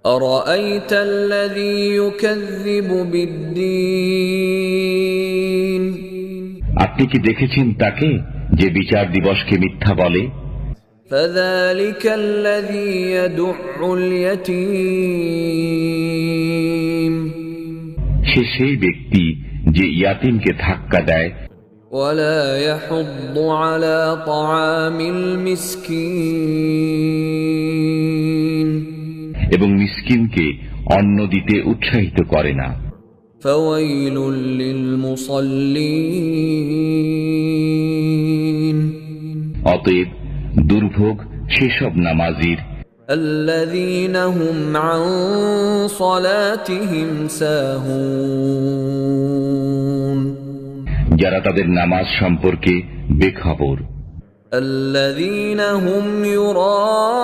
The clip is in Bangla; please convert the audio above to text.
أرأيت الذي يكذب بالدين আপনি কি দেখেছেন তাকে যে বিচার দিবসকে মিথ্যা বলে? فذلك الذي يدع اليتيم সে সেই ব্যক্তি যে ইয়াতীমকে ধাক্কা দেয় ولا يحض على طعام المسكين এবং মিসকিনকে অন্ন দিতে উৎসাহিত করে না। فويل للمصلين অতএব দুর্ভোগ সেসব নামাজীর الذين هم عن صلاتهم ساهون যারা তাদের নামাজ সম্পর্কে বেখবর। الذين هم يراءون